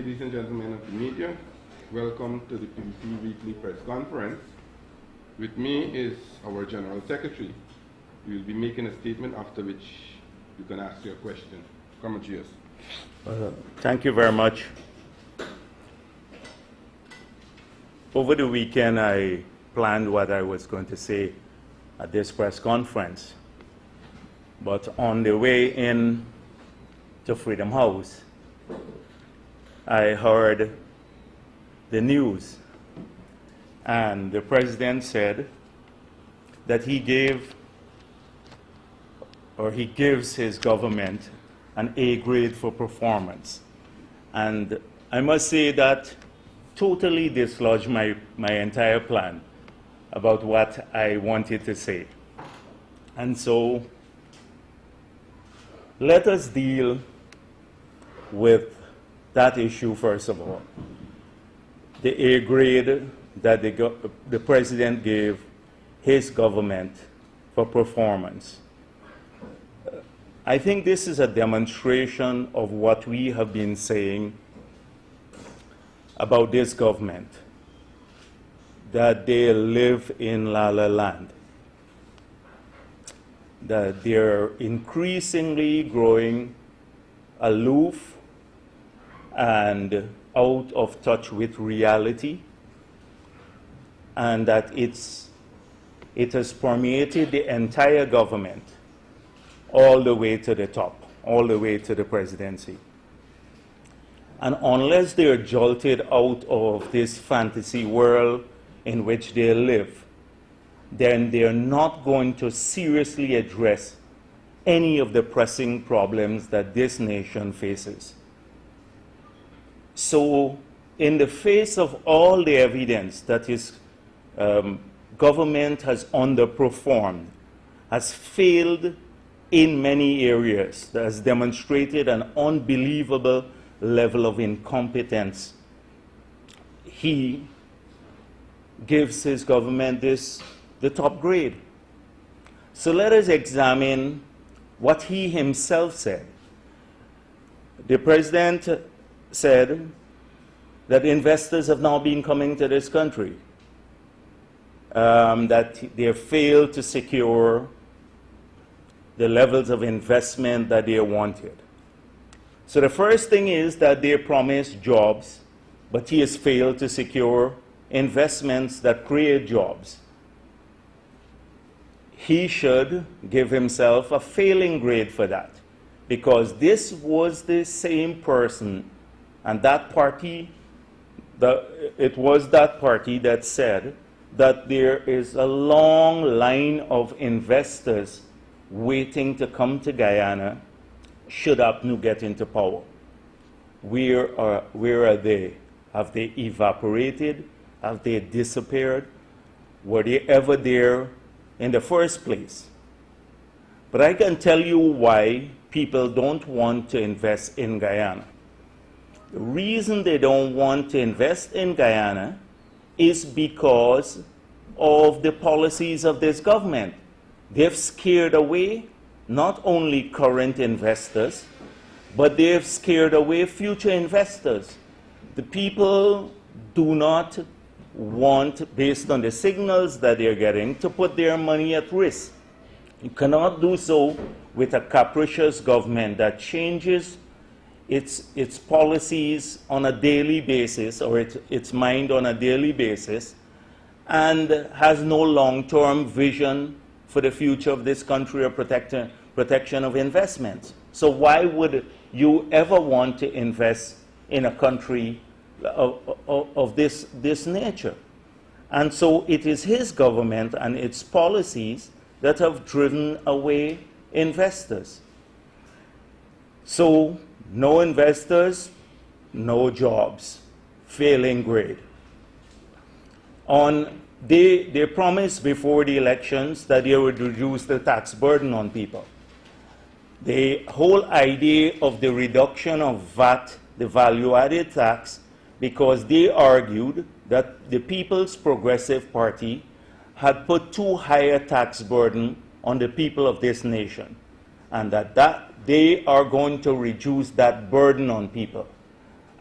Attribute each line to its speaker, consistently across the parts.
Speaker 1: ladies and gentlemen of the media. Welcome to the PDC Weekly Press Conference. With me is our General Secretary. We will be making a statement after which you can ask your question. Come on, GS.
Speaker 2: Thank you very much. Over the weekend, I planned what I was going to say at this press conference. But on the way in to Freedom House, I heard the news, and the president said that he gives his government an A grade for performance. And I must say that totally dislodged my entire plan about what I wanted to say. And so let us deal with that issue first of all. The A grade that the president gave his government for performance. I think this is a demonstration of what we have been saying about this government, that they live in La La Land, that they're increasingly growing aloof and out of touch with reality, and that it has permeated the entire government all the way to the top, all the way to the presidency. And unless they are jolted out of this fantasy world in which they live, then they are not going to seriously address any of the pressing problems that this nation faces. So, in the face of all the evidence that his government has underperformed, has failed in many areas, that has demonstrated an unbelievable level of incompetence, he gives his government the top grade. So let us examine what he himself said. The president said that investors have now been coming to this country, that they failed to secure the levels of investment that they wanted. So the first thing is that they promised jobs, but he has failed to secure investments that create jobs. He should give himself a failing grade for that, because this was the same person and that party, it was that party that said that there is a long line of investors waiting to come to Guyana should APNU get into power. Where are they? Have they evaporated? Have they disappeared? Were they ever there in the first place? But I can tell you why people don't want to invest in Guyana. The reason they don't want to invest in Guyana is because of the policies of this government. They've scared away not only current investors, but they've scared away future investors. The people do not want, based on the signals that they're getting, to put their money at risk. You cannot do so with a capricious government that changes its policies on a daily basis, or its mind on a daily basis, and has no long-term vision for the future of this country or protection of investments. So why would you ever want to invest in a country of this nature? And so it is his government and its policies that have driven away investors. So no investors, no jobs, failing grade. They promised before the elections that they would reduce the tax burden on people. The whole idea of the reduction of VAT, the value-added tax, because they argued that the People's Progressive Party had put too high a tax burden on the people of this nation, and that they are going to reduce that burden on people.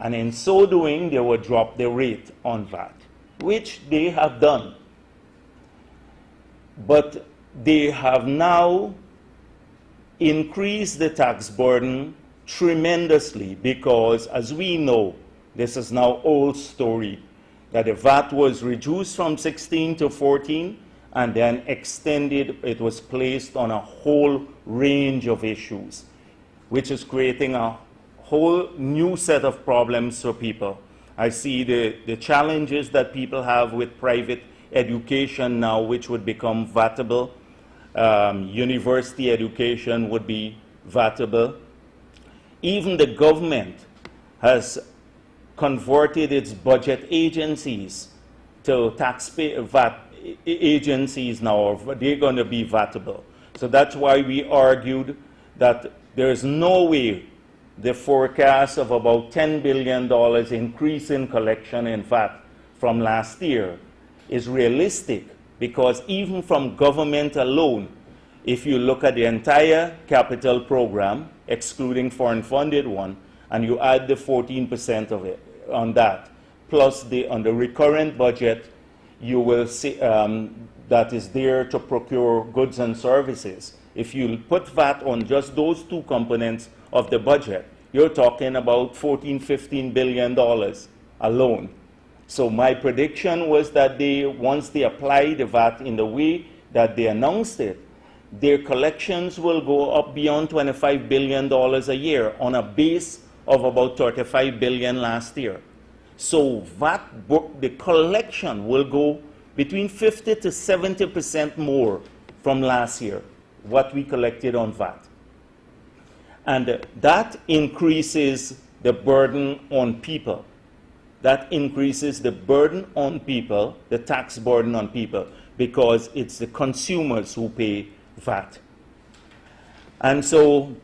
Speaker 2: And in so doing, they would drop the rate on VAT, which they have done. But they have now increased the tax burden tremendously because, as we know, this is now old story, that the VAT was reduced from 16 to 14 and then extended. It was placed on a whole range of issues, which is creating a whole new set of problems for people. I see the challenges that people have with private education now, which would become VATable. University education would be VATable. Even the government has converted its budget agencies to taxpayer VAT agencies now. They're going to be VATable. So that's why we argued that there is no way the forecast of about $10 billion increase in collection in VAT from last year is realistic, because even from government alone, if you look at the entire capital program, excluding foreign funded one, and you add the 14% of it on that, plus on the recurrent budget, you will see that is there to procure goods and services. If you put VAT on just those two components of the budget, you're talking about $14–15 billion alone. So my prediction was that once they apply the VAT in the way that they announced it, their collections will go up beyond $25 billion a year on a base of about $35 billion last year. So the collection will go between 50 to 70% more from last year, what we collected on VAT. And that increases the burden on people. That increases the burden on people, the tax burden on people, because it's the consumers who pay VAT. And so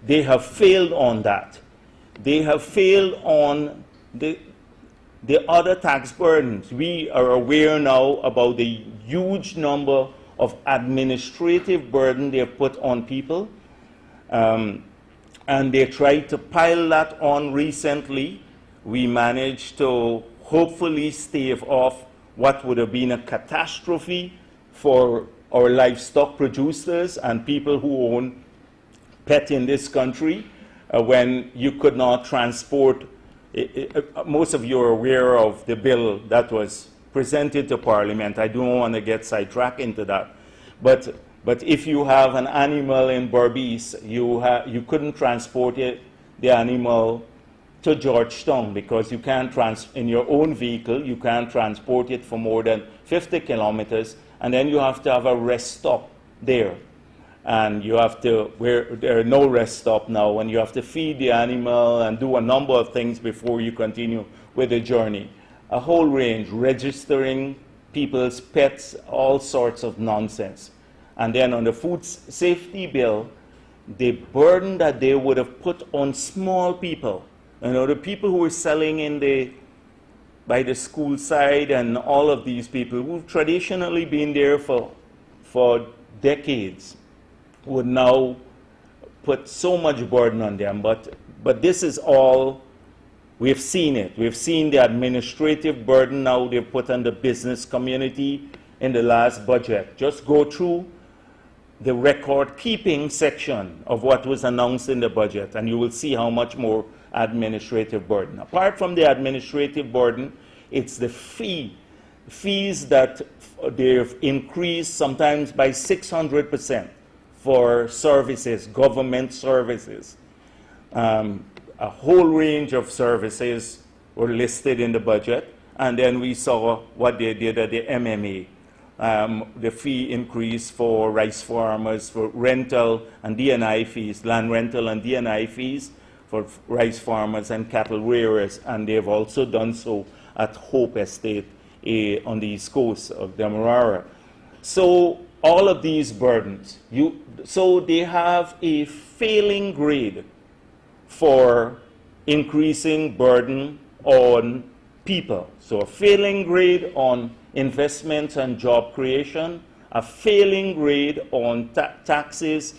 Speaker 2: they have failed on that. They have failed on the other tax burdens. We are aware now about the huge number of administrative burden they have put on people. And they tried to pile that on recently. We managed to hopefully stave off what would have been a catastrophe for our livestock producers and people who own pets in this country, when you could not transport. Most of you are aware of the bill that was presented to Parliament. I don't want to get sidetracked into that. But if you have an animal in Berbice, you couldn't transport the animal to Georgetown, because you can't in your own vehicle, you can't transport it for more than 50 kilometers, and then you have to have a rest stop there. And you have to, where there are no rest stop now, and you have to feed the animal and do a number of things before you continue with the journey. A whole range, registering people's pets, all sorts of nonsense. And then on the food safety bill, the burden that they would have put on small people, the people who were selling by the school side, and all of these people who've traditionally been there for decades, would now put so much burden on them. But this is all, we've seen it. We've seen the administrative burden now they've put on the business community in the last budget. Just go through the record-keeping section of what was announced in the budget, and you will see how much more administrative burden. Apart from the administrative burden, it's the fees that they've increased sometimes by 600% for services, government services. A whole range of services were listed in the budget, and then we saw what they did at the MMA. The fee increase for rice farmers, for rental and D&I fees, land rental and D&I fees for rice farmers and cattle rearers, and they've also done so at Hope Estate on the east coast of Demerara. So all of these burdens, so they have a failing grade for increasing burden on people. So a failing grade on investment and job creation, a failing grade on taxes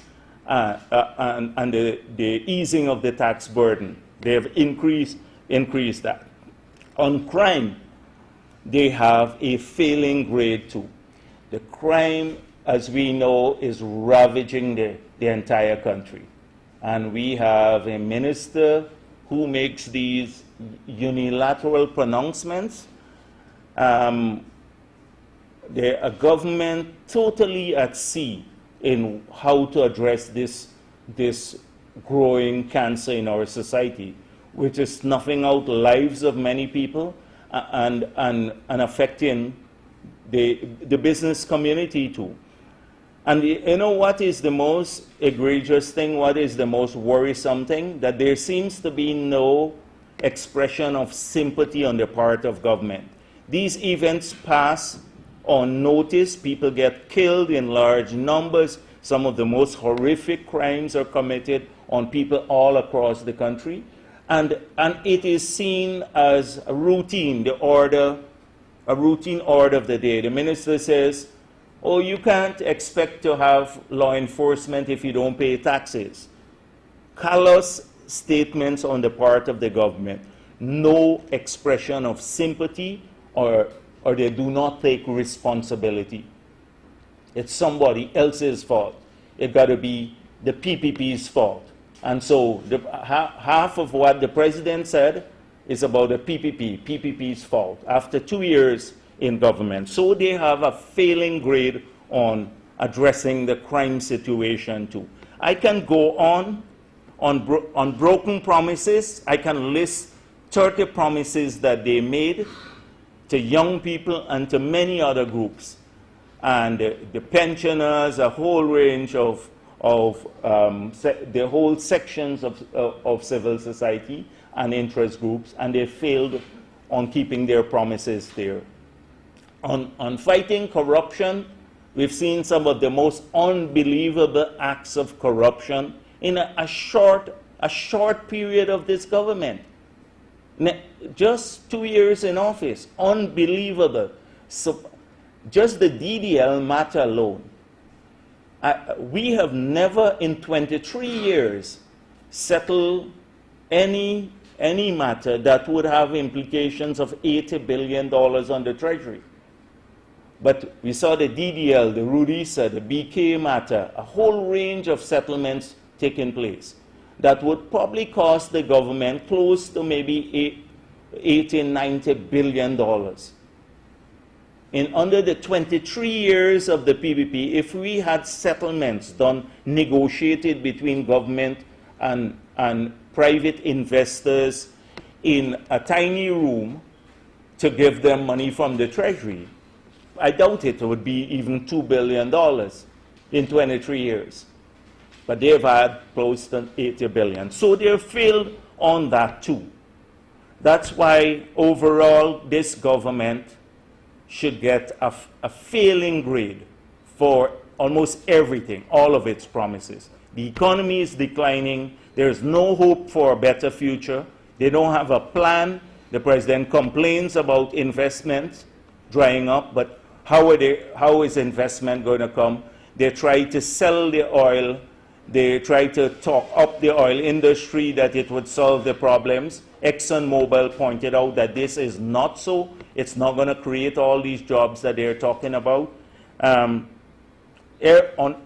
Speaker 2: and the easing of the tax burden. They have increased increase that. On crime, they have a failing grade too. The crime, as we know, is ravaging the entire country. And we have a minister who makes these unilateral pronouncements. A government totally at sea in how to address this growing cancer in our society, which is snuffing out lives of many people and affecting the business community too. And you know what is the most egregious thing, what is the most worrisome thing? That there seems to be no expression of sympathy on the part of government. These events pass unnoticed, people get killed in large numbers. Some of the most horrific crimes are committed on people all across the country. And it is seen as a routine, a routine order of the day. The minister says, oh, you can't expect to have law enforcement if you don't pay taxes. Callous statements on the part of the government. No expression of sympathy, or they do not take responsibility. It's somebody else's fault. It's got to be the PPP's fault. And so half of what the president said is about the PPP's fault, after 2 years in government. So they have a failing grade on addressing the crime situation too. I can go on broken promises. I can list 30 promises that they made to young people and to many other groups. And the pensioners, a whole range of the whole sections of civil society and interest groups, and they failed on keeping their promises there. On fighting corruption, we've seen some of the most unbelievable acts of corruption in a short period of this government. Just 2 years in office, unbelievable. So just the DDL matter alone, we have never in 23 years settled any matter that would have implications of $80 billion on the Treasury. But we saw the DDL, the Rudisa, the BK matter, a whole range of settlements taking place that would probably cost the government close to maybe $80–90 billion. In under the 23 years of the PPP, if we had settlements done, negotiated between government and private investors in a tiny room to give them money from the Treasury, I doubt it would be even $2 billion in 23 years. But they've had close to $80 billion. So they've failed on that too. That's why overall this government should get a failing grade for almost everything, all of its promises. The economy is declining. There's no hope for a better future. They don't have a plan. The president complains about investments drying up, but how is investment going to come? They try to sell the oil. They try to talk up the oil industry that it would solve the problems. ExxonMobil pointed out that this is not so. It's not going to create all these jobs that they're talking about. On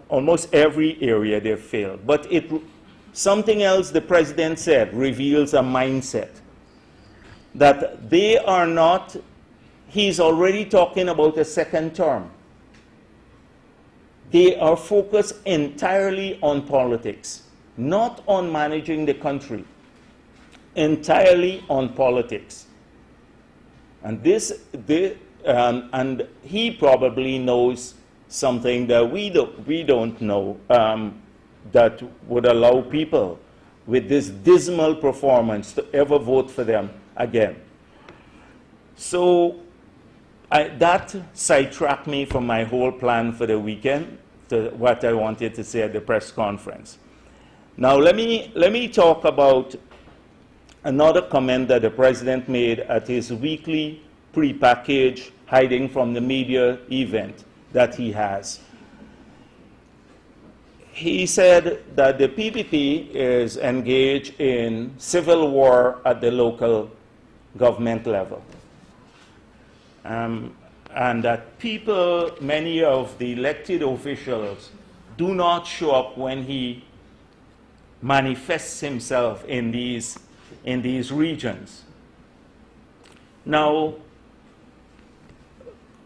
Speaker 2: almost every area they've failed. But something else the president said reveals a mindset. That they are not, he's already talking about a second term. They are focused entirely on politics, not on managing the country, entirely on politics. And and he probably knows something that we don't know, that would allow people with this dismal performance to ever vote for them again. So that sidetracked me from my whole plan for the weekend to what I wanted to say at the press conference. Now let me talk about another comment that the president made at his weekly prepackaged hiding from the media event that he has. he said that the PPP is engaged in civil war at the local government level. And that people, many of the elected officials, do not show up when he manifests himself in these regions. Now,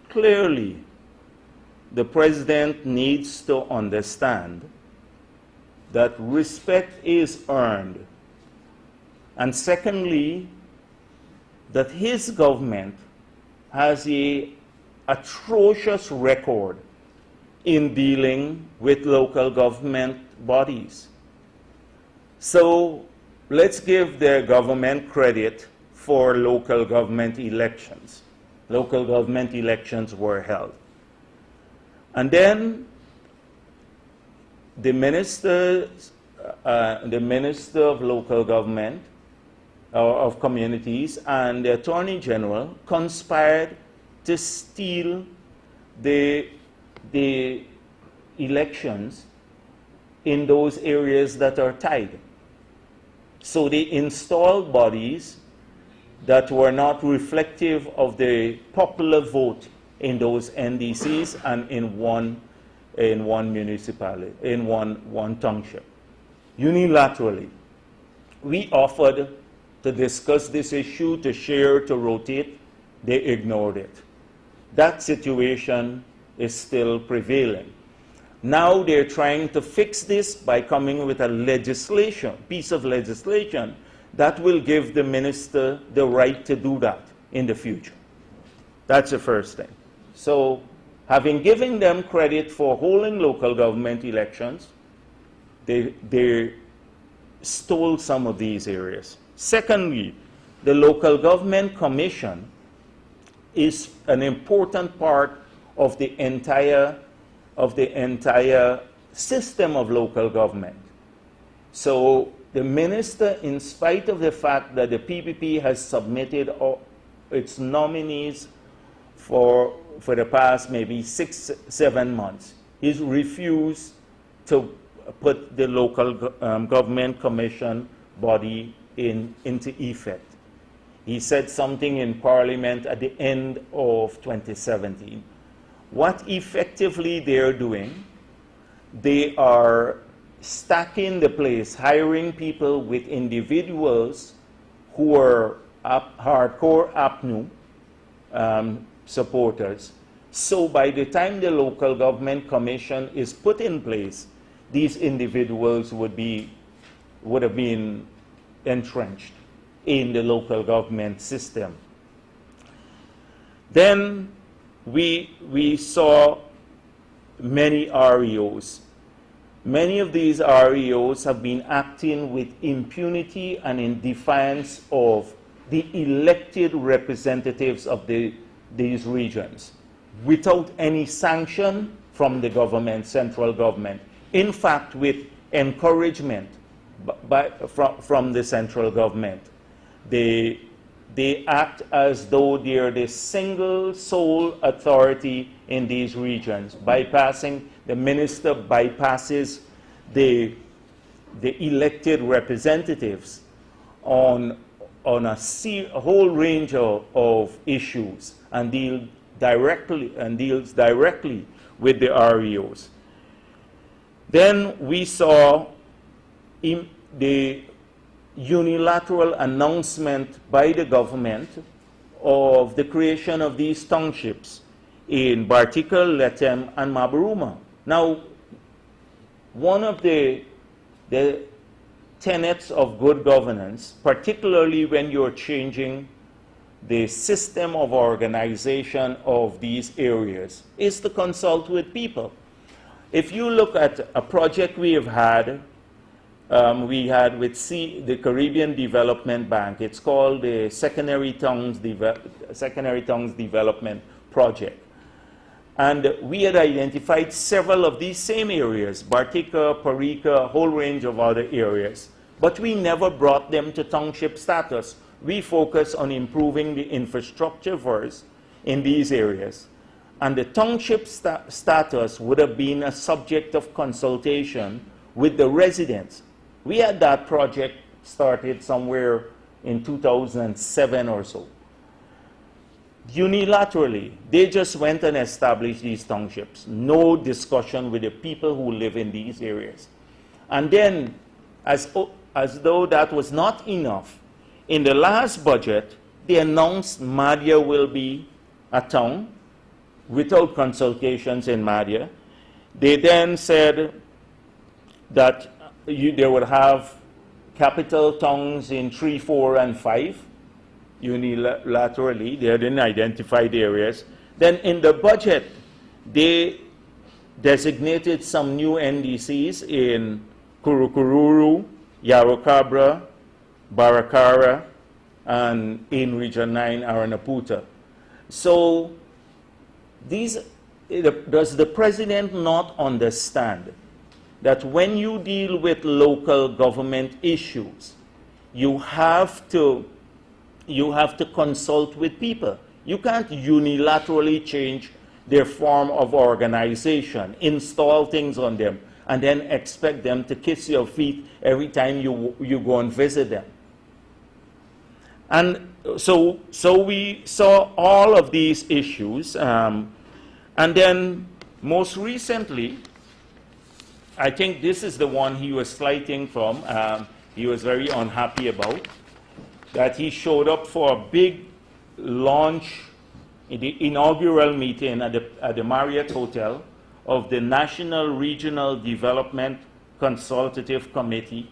Speaker 2: clearly, the president needs to understand that respect is earned. And secondly, that his government has an atrocious record in dealing with local government bodies. So let's give the government credit for local government elections. Local government elections were held. And then the minister of local government, of communities, and the Attorney General conspired to steal the elections in those areas that are tied. So they installed bodies that were not reflective of the popular vote in those NDCs and in one municipality, in one township. Unilaterally, we offered to discuss this issue, to share, to rotate. They ignored it. That situation is still prevailing. Now they're trying to fix this by coming with a piece of legislation that will give the minister the right to do that in the future. That's the first thing. So, having given them credit for holding local government elections, they stole some of these areas. Secondly, the Local Government Commission is an important part of the entire system of local government. So the minister, in spite of the fact that the PPP has submitted its nominees for the past maybe 6-7 months, he's refused to put the Local Government Commission body into effect. He said something in Parliament at the end of 2017. What effectively they're doing, they are stacking the place, hiring people with individuals who are hardcore APNU supporters. So by the time the Local Government Commission is put in place, these individuals would have been entrenched in the local government system. Then we saw many REOs. Many of these REOs have been acting with impunity and in defiance of the elected representatives of these regions, without any sanction from the government, central government. In fact, with encouragement from the central government. They act as though they are the single sole authority in these regions. The minister bypasses the elected representatives on a whole range of issues and deals directly with the REOs. Then we saw the unilateral announcement by the government of the creation of these townships in Bartika, Letem, and Mabaruma. Now, one of the tenets of good governance, particularly when you're changing the system of organization of these areas, is to consult with people. If you look at a project we have had, with the Caribbean Development Bank. It's called the Secondary Towns Development Project. And we had identified several of these same areas, Bartika, Parika, a whole range of other areas. But we never brought them to township status. We focused on improving the infrastructure first in these areas. and the township status would have been a subject of consultation with the residents. We had that project started somewhere in 2007 or so. Unilaterally, they just went and established these townships. No discussion with the people who live in these areas. And then, as though that was not enough, in the last budget, they announced Madhya will be a town without consultations in Madhya. They then said that they would have capital towns in 3, 4, and 5. Unilaterally, they didn't identify the areas. Then in the budget, they designated some new NDCs in Kurukururu, Yarokabra, Barakara, and in Region 9, Aranaputa. So does the president not understand that when you deal with local government issues, you have to consult with people. You can't unilaterally change their form of organization, install things on them, and then expect them to kiss your feet every time you go and visit them. And so we saw all of these issues. And then most recently, I think this is the one he was flighting from, he was very unhappy about, that he showed up for a big launch in the inaugural meeting at the Marriott Hotel of the National Regional Development Consultative Committee.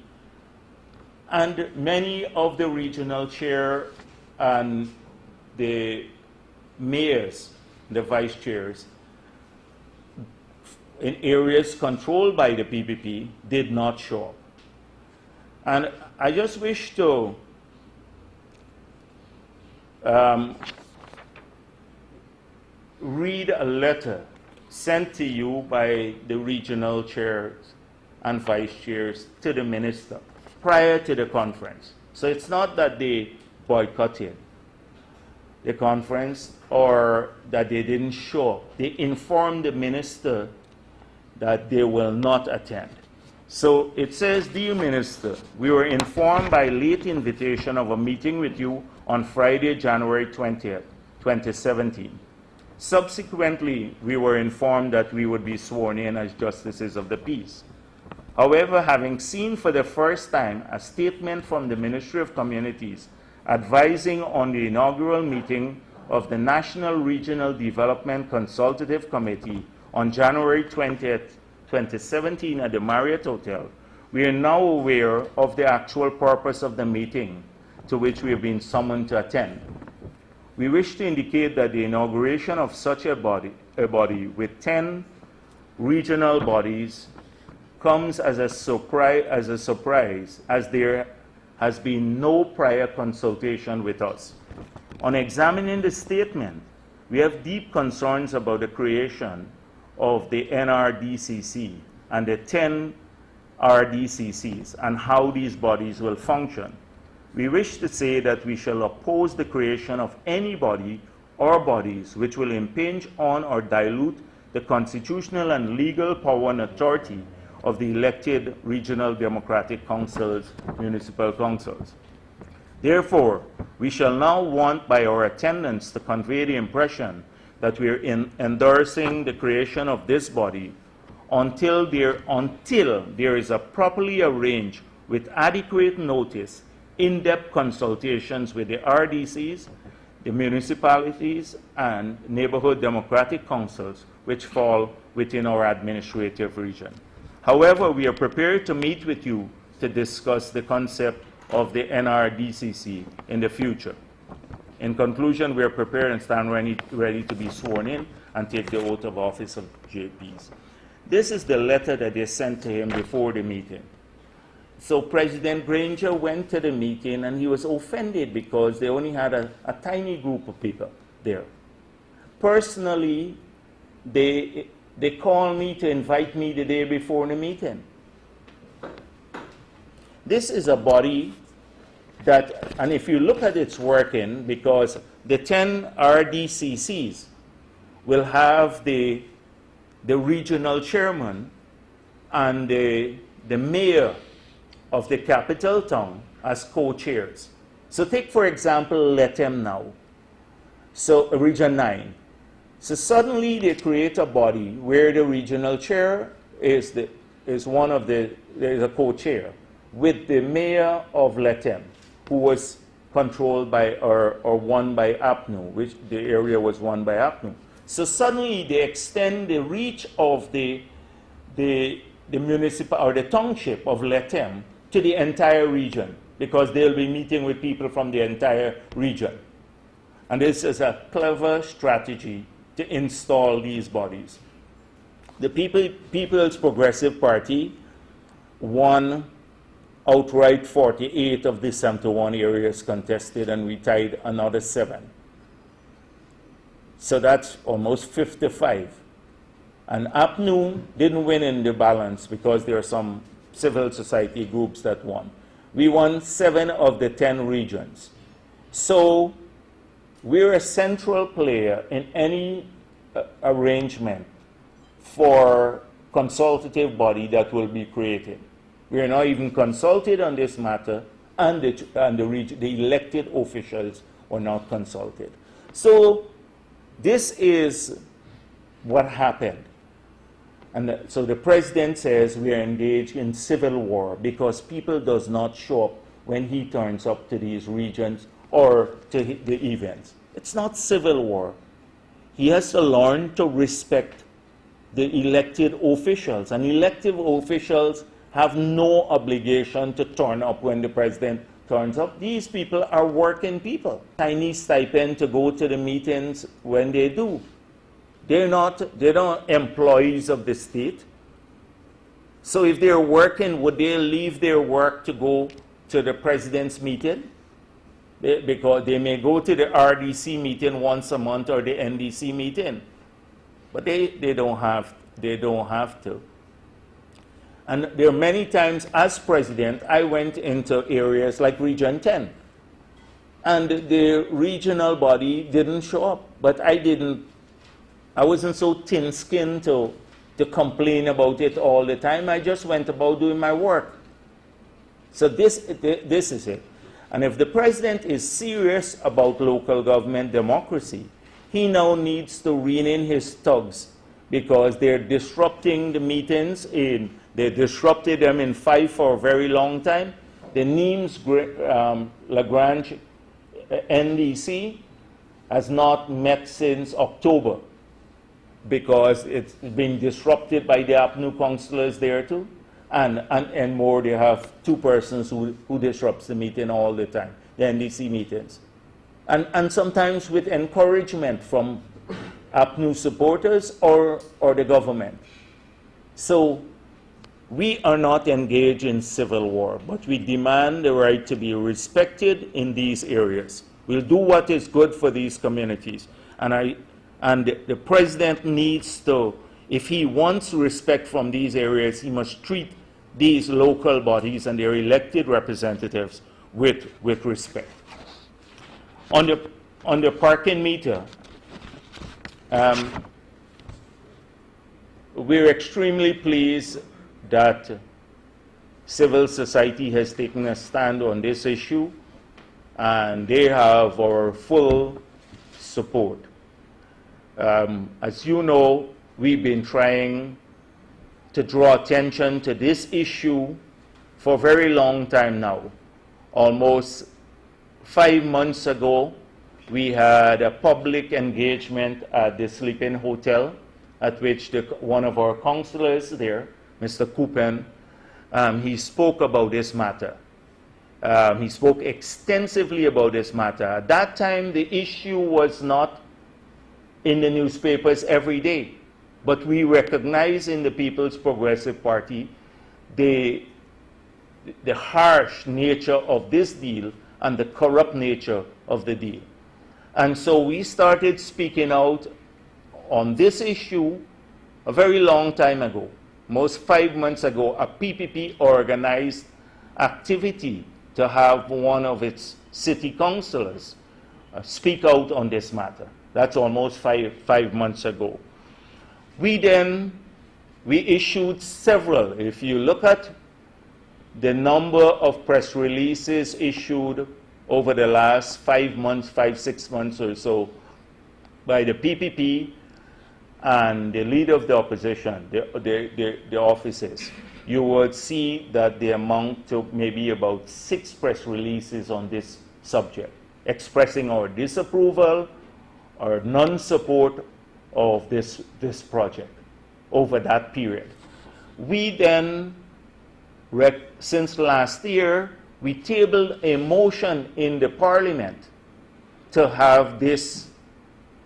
Speaker 2: And many of the regional chair and the mayors, the vice chairs, in areas controlled by the PPP did not show up. And I just wish to read a letter sent to you by the regional chairs and vice chairs to the minister prior to the conference. So it's not that they boycotted the conference or that they didn't show up. They informed the minister that they will not attend. So it says, "Dear Minister, we were informed by late invitation of a meeting with you on Friday, January 20th, 2017. Subsequently, we were informed that we would be sworn in as justices of the peace. However, having seen for the first time a statement from the Ministry of Communities advising on the inaugural meeting of the National Regional Development Consultative Committee on January 20th, 2017 at the Marriott Hotel, we are now aware of the actual purpose of the meeting to which we have been summoned to attend. We wish to indicate that the inauguration of such a body with 10 regional bodies comes as a surprise, as there has been no prior consultation with us. On examining the statement, we have deep concerns about the creation of the NRDCC and the 10 RDCCs and how these bodies will function. We wish to say that we shall oppose the creation of any body or bodies which will impinge on or dilute the constitutional and legal power and authority of the elected regional democratic councils, municipal councils. Therefore, we shall now want by our attendance to convey the impression that we are endorsing the creation of this body until there is a properly arranged with adequate notice in-depth consultations with the RDCs, the municipalities, and neighborhood democratic councils which fall within our administrative region. However, we are prepared to meet with you to discuss the concept of the NRDCC in the future. In conclusion, we are prepared and stand ready to be sworn in and take the oath of office of JPs. This is the letter that they sent to him before the meeting. So President Granger went to the meeting and he was offended because they only had a tiny group of people there. Personally, they called me to invite me the day before the meeting. This is a body that, and if you look at its working, because the 10 RDCCs will have the regional chairman and the mayor of the capital town as co-chairs. So take, for example, Letem now. So Region 9. So suddenly they create a body where the regional chair is a co-chair with the mayor of Letem, who was controlled by or won by APNU, which the area was won by APNU. So suddenly they extend the reach of the municipal or the township of Letem to the entire region, because they'll be meeting with people from the entire region. And this is a clever strategy to install these bodies. The People's Progressive Party won outright 48 of the 71 areas contested, and we tied another 7. So that's almost 55. And APNU didn't win in the balance because there are some civil society groups that won. We won 7 of the 10 regions. So we're a central player in any arrangement for consultative body that will be created. We are not even consulted on this matter, and the elected officials were not consulted. So this is what happened. And so the president says we are engaged in civil war because people does not show up when he turns up to these regions or to the events. It's not civil war. He has to learn to respect the elected officials, and elected officials have no obligation to turn up when the president turns up. These people are working people. Tiny stipend to go to the meetings when they do. They're not employees of the state. So if they're working, would they leave their work to go to the president's meeting? Because they may go to the RDC meeting once a month or the NDC meeting, but they don't have to. And there are many times as president, I went into areas like Region 10, and the regional body didn't show up, but I wasn't so thin-skinned to complain about it all the time. I just went about doing my work. So this is it. And if the president is serious about local government democracy, he now needs to rein in his thugs, because they're disrupting the meetings. They disrupted them in 5 for a very long time. The Nimes Lagrange NDC has not met since October, because it's been disrupted by the APNU councillors there too. And more, they have 2 persons who disrupts the meeting all the time, the NDC meetings. And sometimes with encouragement from APNU supporters or the government. So we are not engaged in civil war, but we demand the right to be respected in these areas. We'll do what is good for these communities. And the president needs to, if he wants respect from these areas, he must treat these local bodies and their elected representatives with respect. On the parking meter, we're extremely pleased that civil society has taken a stand on this issue, and they have our full support. As you know, we've been trying to draw attention to this issue for a very long time now. Almost 5 months ago, we had a public engagement at the Sleeping Hotel, at which one of our councillors there, Mr. Coupen, he spoke about this matter. He spoke extensively about this matter. At that time, the issue was not in the newspapers every day, but we recognize in the People's Progressive Party the harsh nature of this deal and the corrupt nature of the deal. And so we started speaking out on this issue a very long time ago. Most 5 months ago, a PPP organized activity to have one of its city councillors speak out on this matter. That's almost five months ago. We issued several. If you look at the number of press releases issued over the last 5 months, 6 months or so, by the PPP and the leader of the opposition, the offices, you would see that they amount to maybe about 6 press releases on this subject, expressing our disapproval or non-support of this project over that period. We then, since last year, we tabled a motion in the Parliament to have this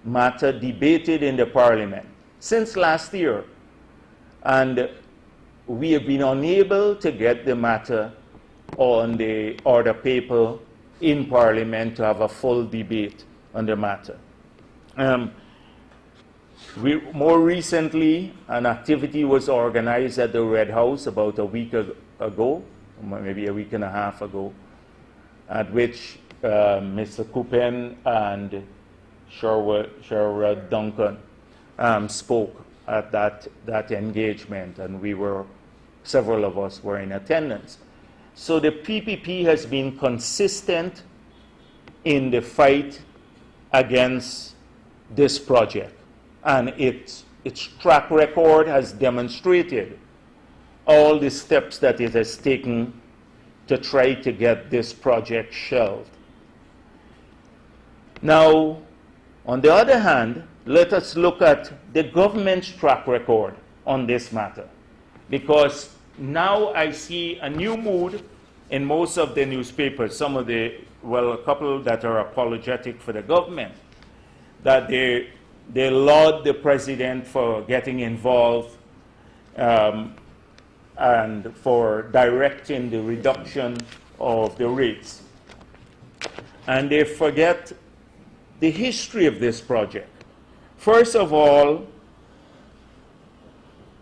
Speaker 2: matter debated in the Parliament since last year. And we have been unable to get the matter on the order paper in Parliament to have a full debate on the matter. More recently, an activity was organized at the Red House about a week ago, maybe a week and a half ago, at which Mr. Coupen and Sherrod Duncan spoke at that engagement, and several of us were in attendance. So the PPP has been consistent in the fight against this project, and its track record has demonstrated all the steps that it has taken to try to get this project shelved. Now, on the other hand, let us look at the government's track record on this matter, because now I see a new mood in most of the newspapers, a couple that are apologetic for the government, that they laud the president for getting involved and for directing the reduction of the rates. And they forget the history of this project. First of all,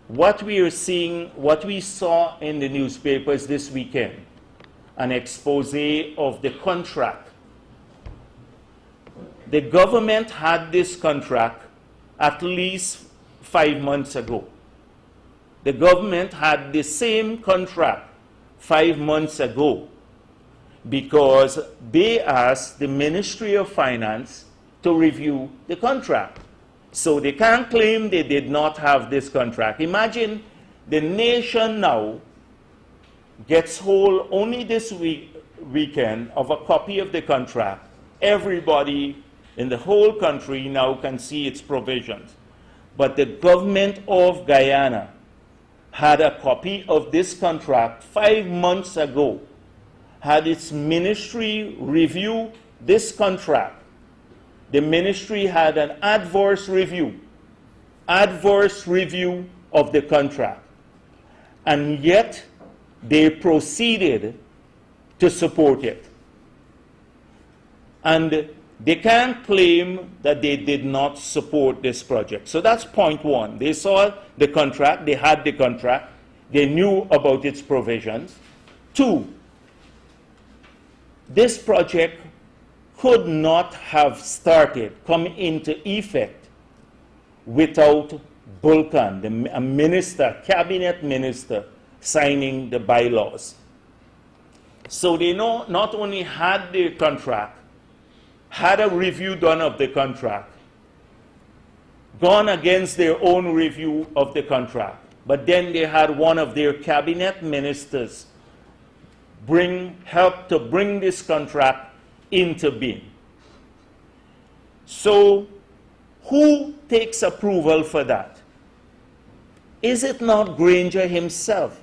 Speaker 2: what we saw in the newspapers this weekend, an expose of the contract. The government had this contract at least 5 months ago. The government had the same contract 5 months ago because they asked the Ministry of Finance to review the contract. So they can't claim they did not have this contract. Imagine the nation now gets hold only this weekend of a copy of the contract. Everybody in the whole country now can see its provisions. But the government of Guyana had a copy of this contract 5 months ago, had its ministry review this contract. The ministry had an adverse review of the contract, and yet they proceeded to support it. And they can't claim that they did not support this project. So that's point one. They saw the contract, they had the contract, they knew about its provisions. 2, this project could not have come into effect without Bulkan, a minister, cabinet minister, signing the bylaws. So they not only had the contract, had a review done of the contract, gone against their own review of the contract, but then they had one of their cabinet ministers help to bring this contract into being. So, who takes approval for that? Is it not Granger himself?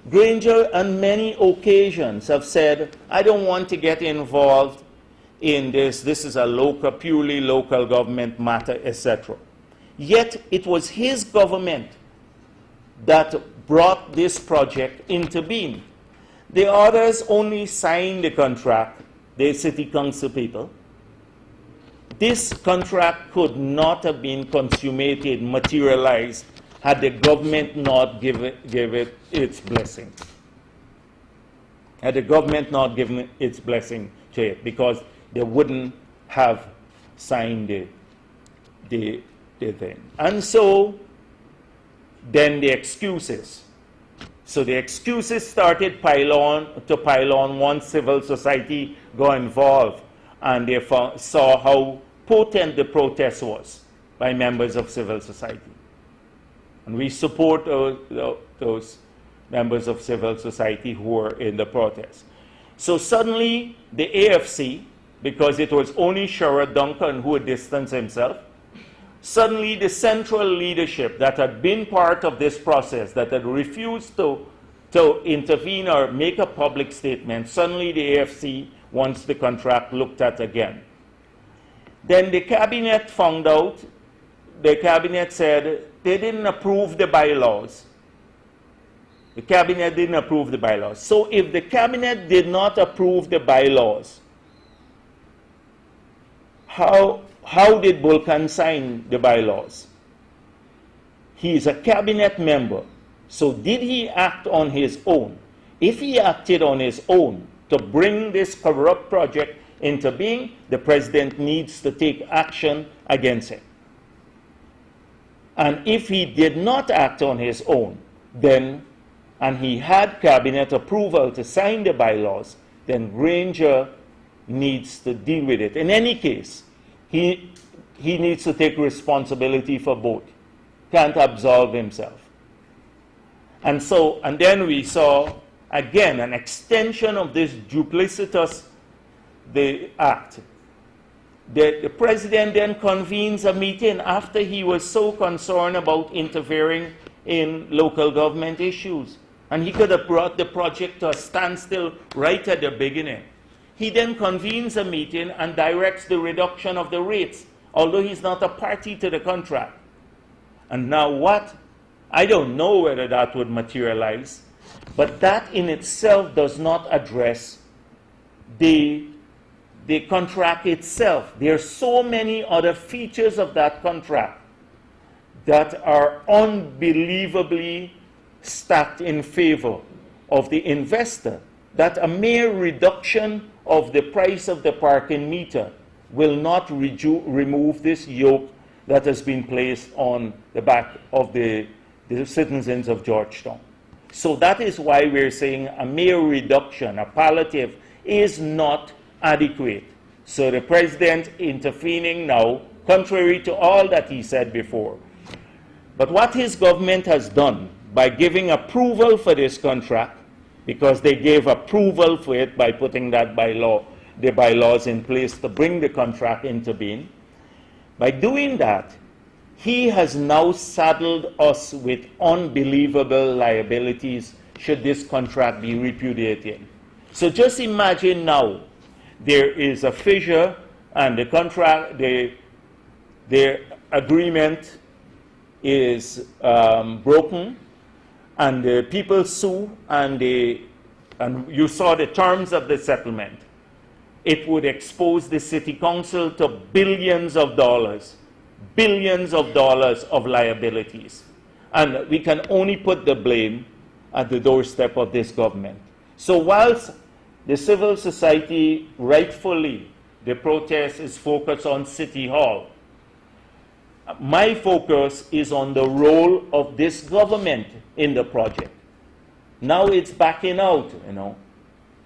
Speaker 2: Granger on many occasions have said, I don't want to get involved in this. This is a purely local government matter, etc. Yet it was his government that brought this project into being. The others only signed the contract, the city council people. This contract could not have been consummated, materialized, had the government not give it its blessing. Had the government not given its blessing to it, because they wouldn't have signed the thing. And so then the excuses. So the excuses started pile on once civil society got involved, and they saw how potent the protest was by members of civil society. And we support those members of civil society who were in the protest. So suddenly the AFC, because it was only Sherrod Duncan who had distanced himself, suddenly the central leadership that had been part of this process, that had refused to intervene or make a public statement, suddenly the AFC wants the contract looked at again. Then the cabinet found out, the cabinet said they didn't approve the bylaws. The cabinet didn't approve the bylaws. So if the cabinet did not approve the bylaws, how did Vulcan sign the bylaws? He is a cabinet member. So did he act on his own? If he acted on his own to bring this corrupt project into being, the president needs to take action against him. And if he did not act on his own, then, and he had cabinet approval to sign the bylaws, then Granger needs to deal with it. In any case, he needs to take responsibility for both. Can't absolve himself. And so, and then we saw, again, an extension of this duplicitous act. The president then convenes a meeting after he was so concerned about interfering in local government issues. And he could have brought the project to a standstill right at the beginning. He then convenes a meeting and directs the reduction of the rates, although he's not a party to the contract. And now what? I don't know whether that would materialize, but that in itself does not address the contract itself. There are so many other features of that contract that are unbelievably stacked in favor of the investor, that a mere reduction of the price of the parking meter will not remove this yoke that has been placed on the back of the citizens of Georgetown. So that is why we're saying a mere reduction, a palliative, is not adequate. So the president intervening now, contrary to all that he said before. But what his government has done by giving approval for this contract, because they gave approval for it by putting that the bylaws in place to bring the contract into being, by doing that, he has now saddled us with unbelievable liabilities should this contract be repudiated. So just imagine now, there is a fissure and the contract, the agreement is broken, and the people sue, and you saw the terms of the settlement. It would expose the city council to billions of dollars of liabilities. And we can only put the blame at the doorstep of this government. So whilst the civil society, rightfully, the protest is focused on City Hall, my focus is on the role of this government in the project. Now it's backing out,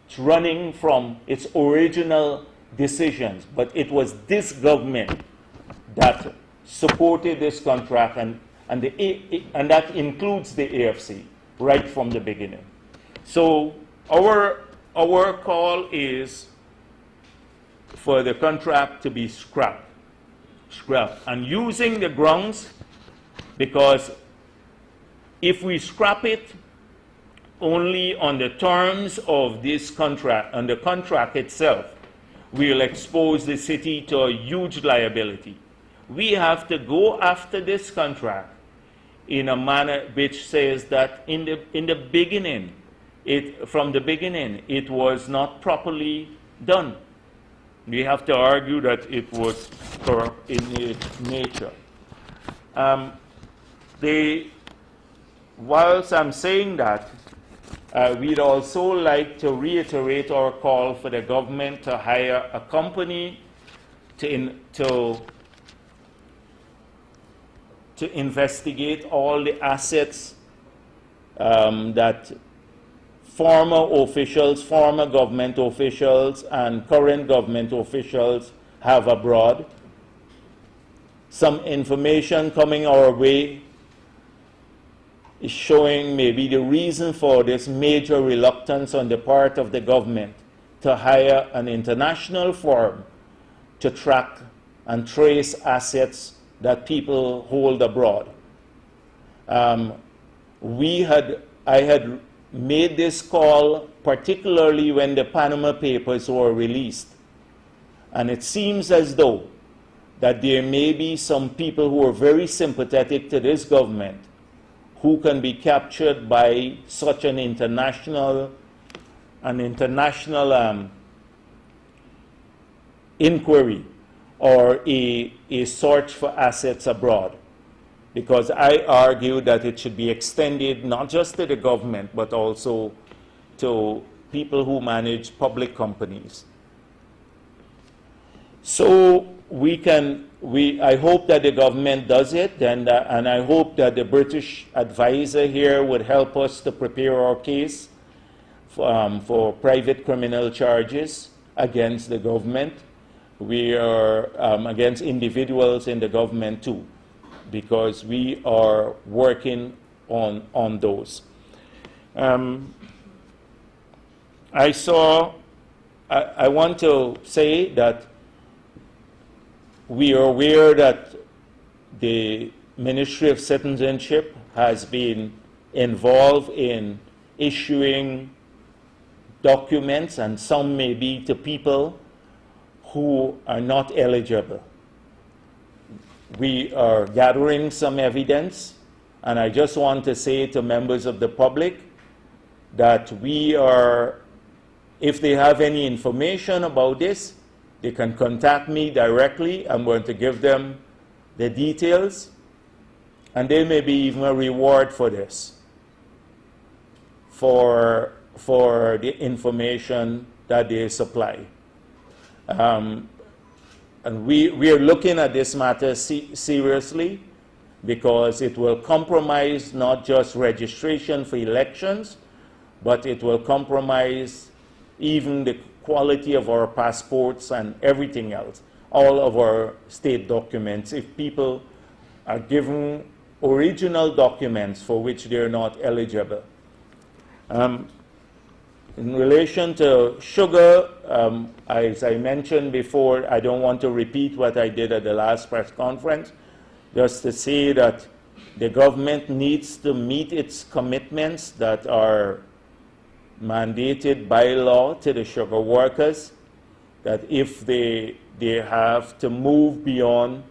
Speaker 2: It's running from its original decisions, but it was this government that supported this contract, and that includes the AFC right from the beginning. So our call is for the contract to be scrapped, and using the grounds, because if we scrap it only on the terms of this contract, and the contract itself, we'll expose the city to a huge liability. We have to go after this contract in a manner which says that from the beginning, it was not properly done. We have to argue that it was corrupt in its nature. Whilst I'm saying that, we'd also like to reiterate our call for the government to hire a company to to investigate all the assets that former officials, former government officials, and current government officials have abroad. Some information coming our way is showing maybe the reason for this major reluctance on the part of the government to hire an international firm to track and trace assets that people hold abroad. I had made this call particularly when the Panama Papers were released. And it seems as though that there may be some people who are very sympathetic to this government who can be captured by such an international inquiry or a search for assets abroad. Because I argue that it should be extended not just to the government, but also to people who manage public companies. So I hope that the government does it, and I hope that the British advisor here would help us to prepare our case for private criminal charges against the government. We are against individuals in the government too, because we are working on those. I want to say that we are aware that the Ministry of Citizenship has been involved in issuing documents, and some may be to people who are not eligible. We are gathering some evidence, and I just want to say to members of the public that if they have any information about this, they can contact me directly. I'm going to give them the details, and there may be even a reward for this, for the information that they supply. And we are looking at this matter seriously, because it will compromise not just registration for elections, but it will compromise even the quality of our passports and everything else, all of our state documents, if people are given original documents for which they're not eligible. In relation to sugar, as I mentioned before, I don't want to repeat what I did at the last press conference, just to say that the government needs to meet its commitments that are mandated by law to the sugar workers, that if they have to move beyond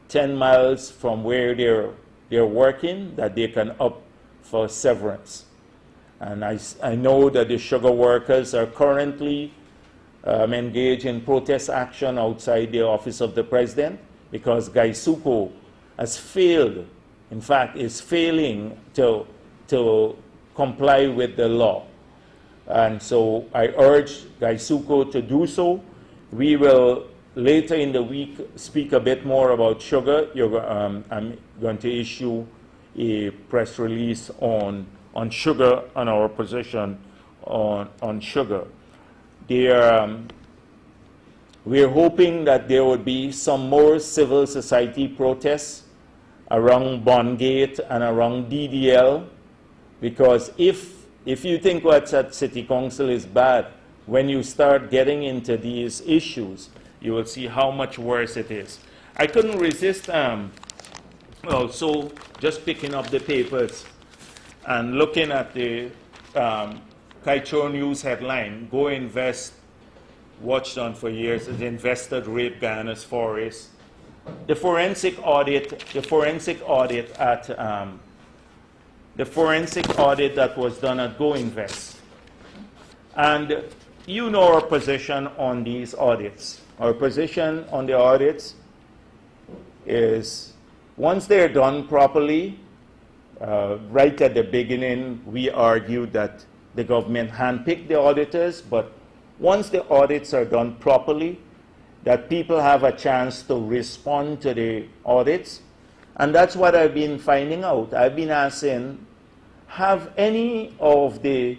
Speaker 2: 10 miles from where they're working, that they can opt for severance. And I know that the sugar workers are currently engaged in protest action outside the office of the president, because Gaisuco has failed, in fact, is failing to comply with the law. And so I urge Gaisuco to do so. We will later in the week speak a bit more about sugar. I'm going to issue a press release on sugar and our position on sugar. We're hoping that there would be some more civil society protests around Bondgate and around DDL, because if you think what's at City Council is bad, when you start getting into these issues, you will see how much worse it is. I couldn't resist also just picking up the papers and looking at the Kaichor News headline, "Go Invest," watched on for years, has invested rape Guyana's forest. The forensic audit that was done at Go Invest. And you know our position on these audits. Our position on the audits is, once they're done properly, right at the beginning, we argued that the government handpicked the auditors, but once the audits are done properly, that people have a chance to respond to the audits, And that's what I've been finding out. I've been asking, have any of the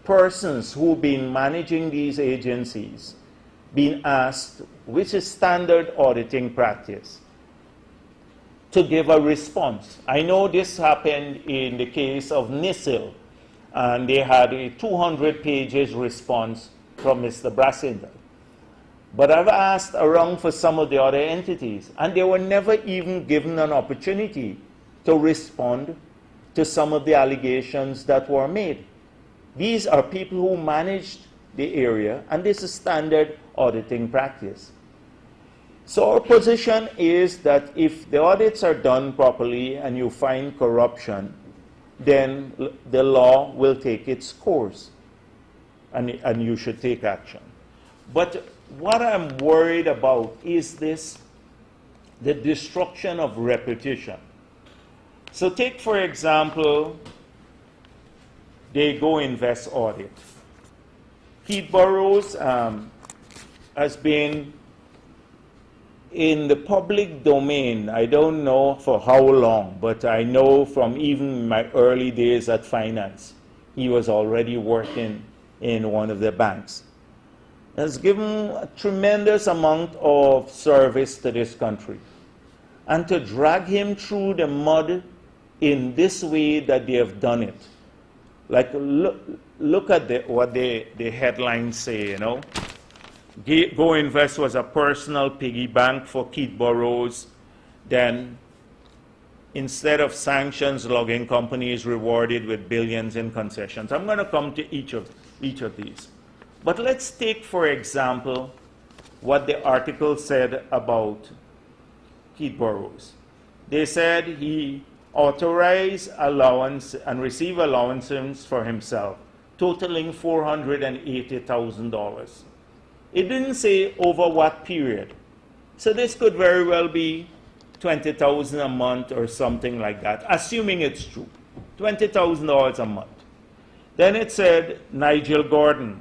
Speaker 2: persons who've been managing these agencies been asked, which is standard auditing practice, to give a response? I know this happened in the case of NISIL, and they had a 200 pages response from Mr. Brassender. But I've asked around for some of the other entities, and they were never even given an opportunity to respond to some of the allegations that were made. These are people who managed the area, and this is standard auditing practice. So our position is that if the audits are done properly and you find corruption, then the law will take its course, and you should take action. But what I'm worried about is the destruction of reputation. So take, for example, the Go Invest audit. Keith Burrows has been in the public domain, I don't know for how long, but I know from even my early days at finance, he was already working in one of the banks. Has given a tremendous amount of service to this country. And to drag him through the mud in this way that they have done it. Like, look at what the headlines say, you know. Go Invest was a personal piggy bank for Keith Burrows. Then, instead of sanctions, logging companies rewarded with billions in concessions. I'm going to come to each of these. But let's take, for example, what the article said about Keith Burrows. They said he authorized allowance and received allowances for himself, totaling $480,000. It didn't say over what period. So this could very well be $20,000 a month or something like that, assuming it's true. $20,000 a month. Then it said Nigel Gordon,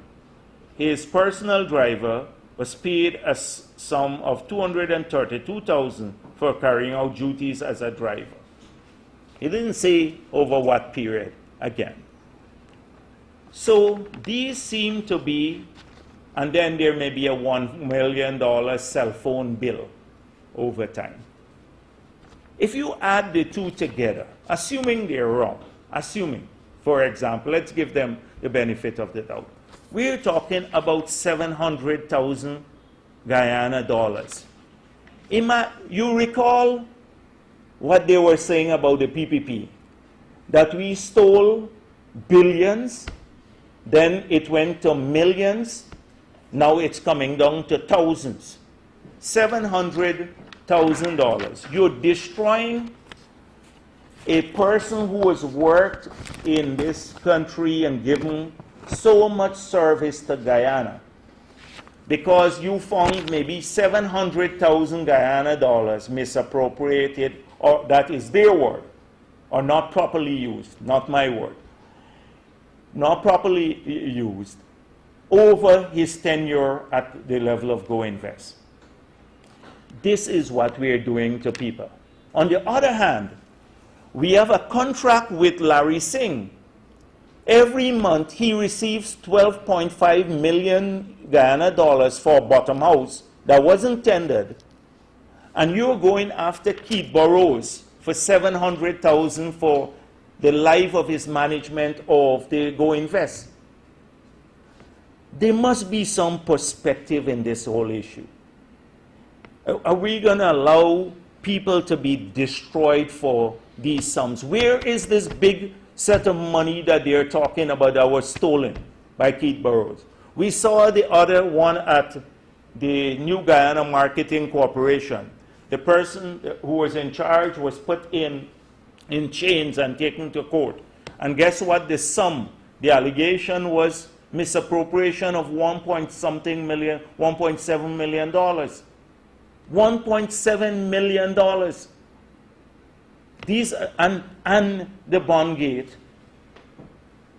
Speaker 2: his personal driver, was paid a sum of $232,000 for carrying out duties as a driver. He didn't say over what period again. So these seem to be, and then there may be a $1 million cell phone bill over time. If you add the two together, assuming they're wrong, assuming, for example, let's give them the benefit of the doubt. We're talking about 700,000 Guyana dollars. You recall what they were saying about the PPP? That we stole billions, then it went to millions, now it's coming down to thousands. $700,000. You're destroying a person who has worked in this country and given so much service to Guyana, because you found maybe 700,000 Guyana dollars misappropriated, or that is their word, or not properly used, not my word, not properly used, over his tenure at the level of Go Invest. This is what we are doing to people. On the other hand, we have a contract with Larry Singh. Every month he receives 12.5 million Guyana dollars for Bottom House that wasn't tendered. And you're going after Keith Burrows for $700,000 for the life of his management of the Go Invest. There must be some perspective in this whole issue. Are we going to allow people to be destroyed for these sums? Where is this big set of money that they're talking about that was stolen by Keith Burrows? We saw the other one at the New Guyana Marketing Corporation. The person who was in charge was put in chains and taken to court. And guess what? The sum, the allegation was misappropriation of $1.7 million. $1.7 million. These and the bond gate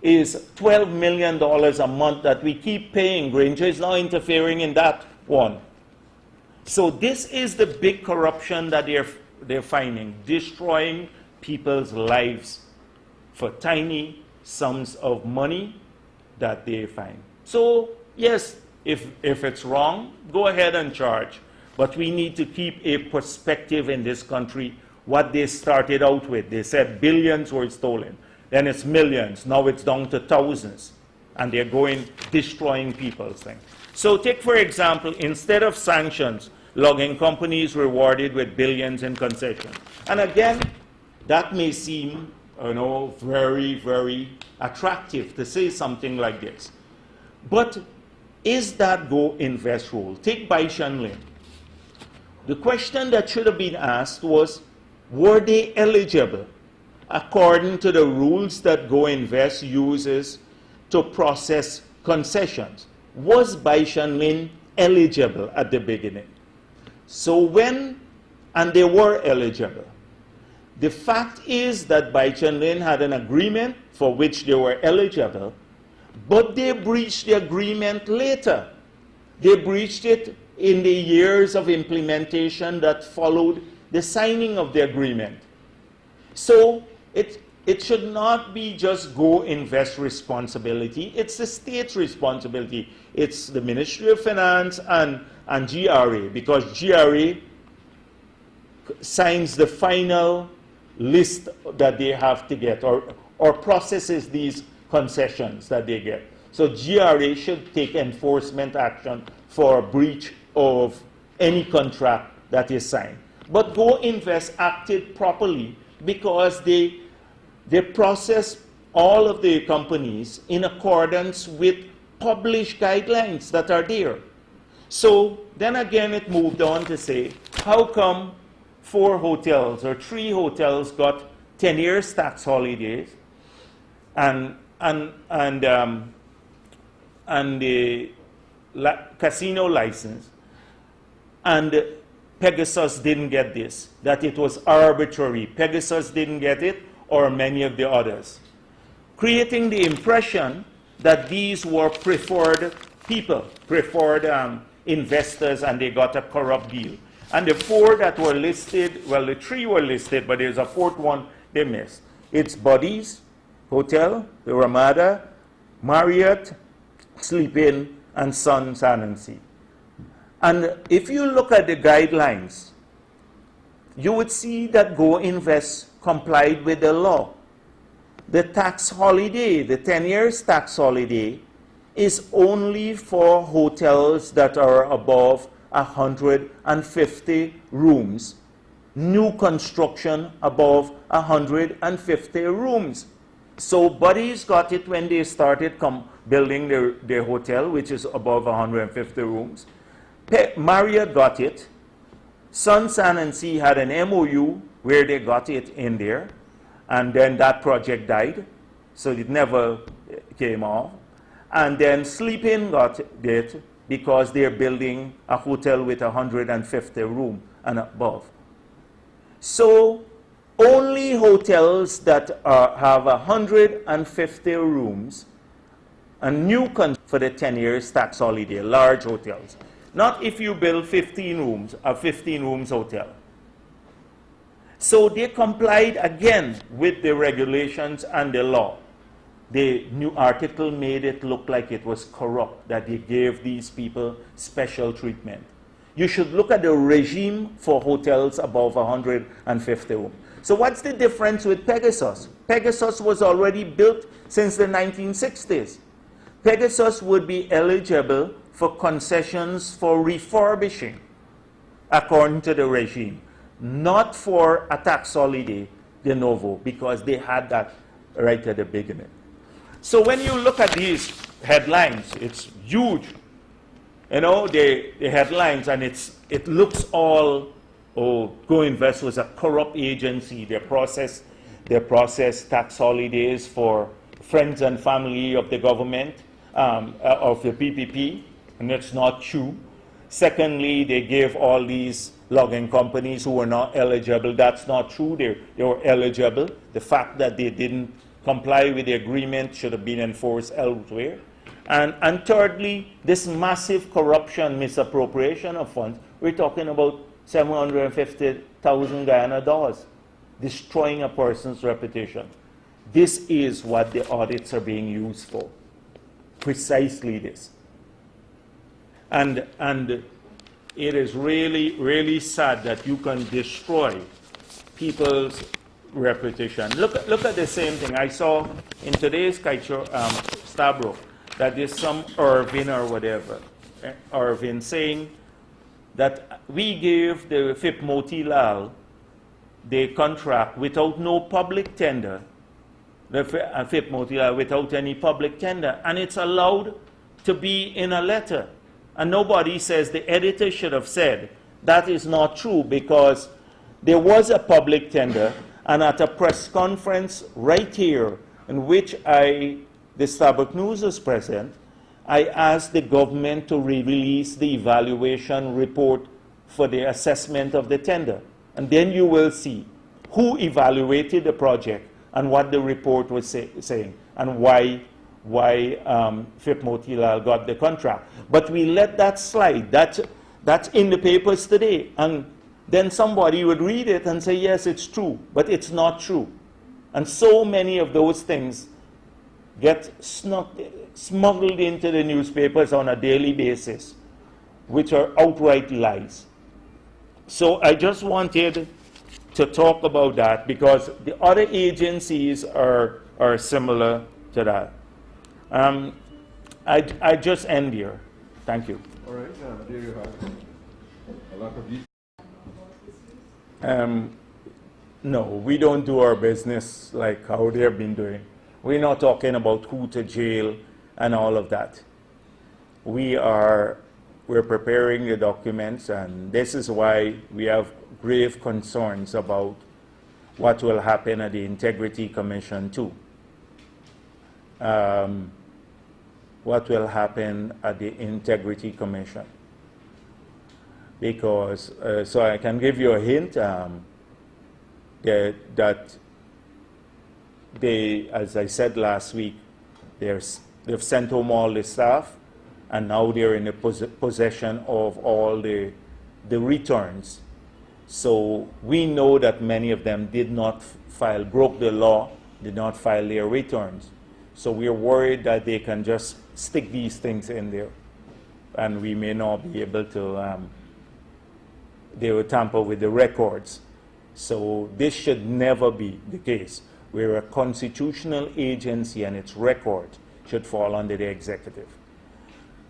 Speaker 2: is $12 million a month that we keep paying. Granger is now interfering in that one. So this is the big corruption that they're they're finding, destroying people's lives for tiny sums of money that they find. So, yes, if it's wrong, go ahead and charge. But we need to keep a perspective in this country. What they started out with, they said billions were stolen. Then it's millions. Now it's down to thousands. And they're going, destroying people's things. So take, for example, instead of sanctions, logging companies rewarded with billions in concessions. And again, that may seem, very, very attractive to say something like this. But is that go invest rule? Take Baishan Lin. The question that should have been asked was, were they eligible according to the rules that Go Invest uses to process concessions? Was Baishan Lin eligible at the beginning? So and they were eligible. The fact is that Baishan Lin had an agreement for which they were eligible, but they breached the agreement later. They breached it in the years of implementation that followed the signing of the agreement. So it should not be just Go Invest responsibility. It's the state's responsibility. It's the Ministry of Finance and GRA, because GRA signs the final list that they have to get, or processes these concessions that they get. So GRA should take enforcement action for a breach of any contract that is signed. But Go Invest acted properly because they process all of the companies in accordance with published guidelines that are there. So then again it moved on to say, how come 4 hotels or 3 hotels got 10 years tax holidays and the casino license, and Pegasus didn't get this, that it was arbitrary. Pegasus didn't get it, or many of the others, creating the impression that these were preferred people, preferred investors, and they got a corrupt deal. And the 4 that were listed, well, the 3 were listed, but there's a 4th one they missed. It's Buddy's Hotel, the Ramada, Marriott, Sleep Inn, and Sun Sanansi. And if you look at the guidelines, you would see that Go Invest complied with the law. The tax holiday, the 10 years tax holiday, is only for hotels that are above 150 rooms. New construction above 150 rooms. So Buddy's got it when they started building their hotel, which is above 150 rooms. Marriott got it. Sun Sanansi had an MOU where they got it in there, and then that project died, so it never came off. And then Sleep Inn got it because they're building a hotel with 150 rooms and above. So only hotels that have 150 rooms and new for the 10 years tax holiday, large hotels. Not if you build 15 rooms, a 15 rooms hotel. So they complied again with the regulations and the law. The new article made it look like it was corrupt, that they gave these people special treatment. You should look at the regime for hotels above 150 rooms. So what's the difference with Pegasus? Pegasus was already built since the 1960s. Pegasus would be eligible for concessions for refurbishing, according to the regime, not for a tax holiday de novo, because they had that right at the beginning. So when you look at these headlines, it's huge. You know, the headlines, and it looks all, oh, Go Invest was a corrupt agency. They process tax holidays for friends and family of the government, of the PPP, and that's not true. Secondly, they gave all these logging companies who were not eligible. That's not true. They were eligible. The fact that they didn't comply with the agreement should have been enforced elsewhere. And thirdly, this massive corruption, misappropriation of funds. We're talking about 750,000 Guyana dollars, destroying a person's reputation. This is what the audits are being used for. Precisely this. And it is really, really sad that you can destroy people's reputation. Look at the same thing. I saw in today's Stabro that there's some Irvin or whatever, Irvin saying that we gave the FIP Motilal the contract without no public tender, the FIP Motilal without any public tender, and it's allowed to be in a letter. And nobody says the editor should have said that is not true, because there was a public tender, and at a press conference right here in which the Starbuck News was present, I asked the government to release the evaluation report for the assessment of the tender. And then you will see who evaluated the project and what the report was saying and why FIP Motilal got the contract. But we let that slide. That's in the papers today. And then somebody would read it and say, yes, it's true. But it's not true. And so many of those things get smuggled into the newspapers on a daily basis, which are outright lies. So I just wanted to talk about that, because the other agencies are similar to that. I just end here. Thank you.
Speaker 1: All right, there you have a lot of these.
Speaker 2: No, we don't do our business like how they've been doing. We're not talking about who to jail and all of that. We're preparing the documents, and this is why we have grave concerns about what will happen at the Integrity Commission too. What will happen at the Integrity Commission? Because, so I can give you a hint, that they, as I said last week, they've sent home all the staff, and now they're in the possession of all the returns. So we know that many of them did not broke the law, did not file their returns. So we're worried that they can just stick these things in there, and we may not be able to, they will tamper with the records. So this should never be the case. We're a constitutional agency, and its record should fall under the executive.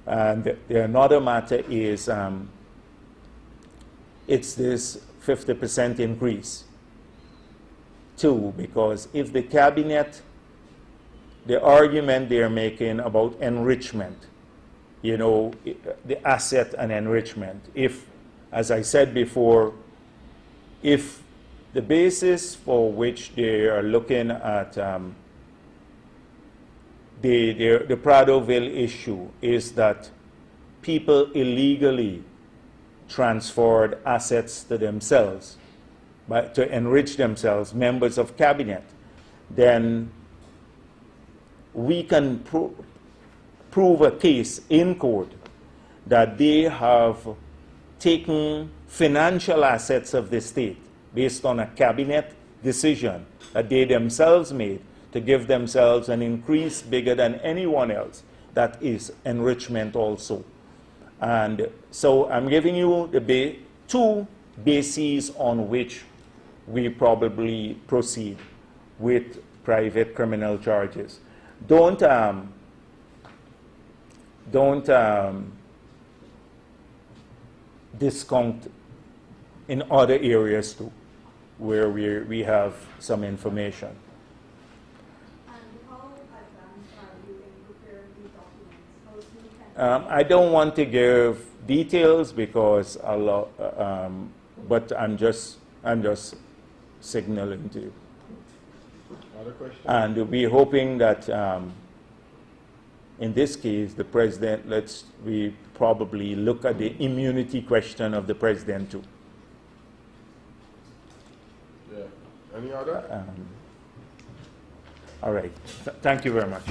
Speaker 2: And another matter is, it's this 50% increase too, because if the cabinet, the argument they're making about enrichment, you know, the asset and enrichment, if, as I said before, if the basis for which they are looking at the Pradoville issue is that people illegally transferred assets to themselves, to enrich themselves, members of cabinet, then we can prove a case in court that they have taken financial assets of the state based on a cabinet decision that they themselves made to give themselves an increase bigger than anyone else. That is enrichment also. And so I'm giving you the two bases on which we probably proceed with private criminal charges. Don't discount in other areas too, where we have some information.
Speaker 3: And how advanced are you in preparing these documents? How soon can
Speaker 2: I don't want to give details because but I'm just signaling to you.
Speaker 1: Other questions?
Speaker 2: And we're hoping that in this case, the president, we probably look at the immunity question of the president too.
Speaker 1: Yeah. Any other?
Speaker 2: All right. Thank you very much.